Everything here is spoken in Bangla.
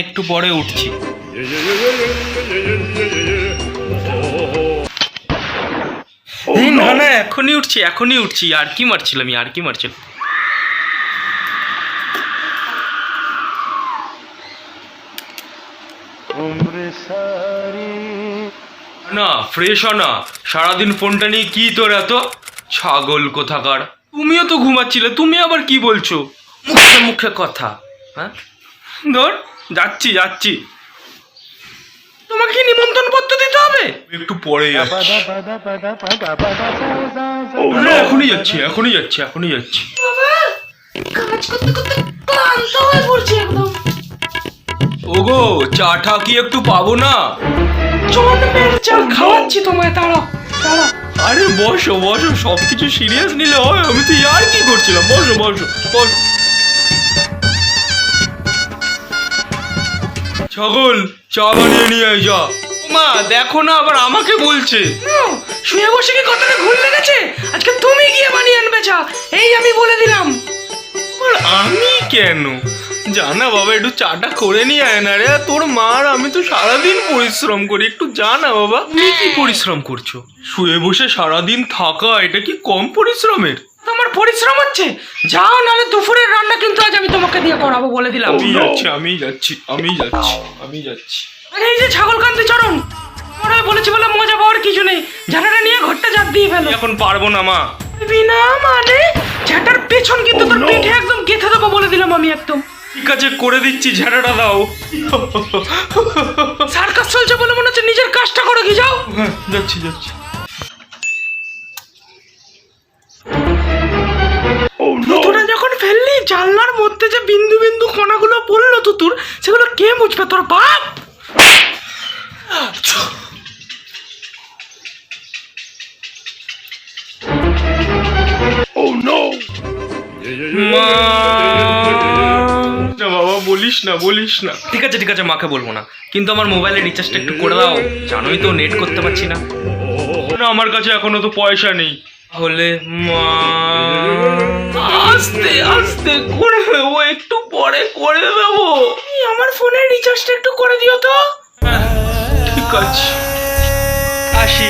একটু পরে উঠছি। না না এখনই উঠছি আর কি মারছিলাম না ফ্রেশ না, সারাদিন ফোনটা নিয়ে কি তোর এত ছাগল কোথাকার। তুমিও তো ঘুমাচ্ছিলে, তুমি আবার কি বলছো মুখে মুখে কথা? হ্যাঁ ধর যাচ্ছি তোমাকে কি নিমন্ত্রণ পত্র দিতে হবে? একটু পরে এখনই যাচ্ছি। কাজ করতে করতে ক্লান্ত হয়ে পড়ছি একদম। ওগো চাটা কি একটু পাবো না? জন্মের চা খাওয়াচ্ছি তোমায়, তারা। আরে বসো সবকিছু সিরিয়াস নিলে হয়? আমি তো আর কি করছিলাম, বসো। ছাগল চা বানিয়ে নিয়ে আয় যা। মা দেখো না আবার আমাকে বলছে। শুয়ে বসে কি কথাটা ভুল লেগেছে? আজকে তুমি গিয়ে বানিয়ে আনবে চা, এই আমি বলে দিলাম। আমি কেন? জানা বাবা একটু চাটা করে নিয়ে আয় না রে। তোর মার আমি তো সারাদিন পরিশ্রম করি, একটু জানা বাবা। তুমি কি পরিশ্রম করছো? শুয়ে বসে সারাদিন থাকা এটা কি কম পরিশ্রমের? তোমার পরিশ্রম হচ্ছে, যাও নাহলে দুপুরের রান্না কিন্তু আজ আমি তোমাকে দিয়ে করাবো, বলে দিলাম। আমি যাচ্ছি। আরে এই যে ছাগল কান্তি চরণ, মনে বলেছি বলে মজা পাওয়ার কিছু নেই, ঝাঁটাটা নিয়ে ঘরটা ঝাঁট দিয়ে ফেলো। এখন পারবো না মা। বিনা মানে ঝাঁটার পেছন কিন্তু তোর পিঠে একদম গেঁথে দেবো, বলে দিলাম আমি একদম। ঠিক আছে করে দিচ্ছি, ঝাঁটাটা দাও। সার্কাস চলছে বলে মনে হচ্ছে, নিজের কাজটা করো কি, যাও। হ্যাঁ যাচ্ছি। তোরা যখন ফেললি জানলার মধ্যে যে বিন্দু বিন্দু কণাগুলো পড়লো তুতুর, সেগুলো কে মুছবে? তোর বাপ। মা বাবা বলিস না। ঠিক আছে মাকে বলবো না, কিন্তু আমার মোবাইলের রিচার্জটা একটু করে দাও, জানোই তো নেট করতে পারছি না। আমার কাছে এখনো তো পয়সা নেই। তাহলে মা আস্তে করে দেবো, একটু পরে করে দেবো। আমার ফোনের রিচার্জটা একটু করে দিও তো। ঠিক আছে আসি।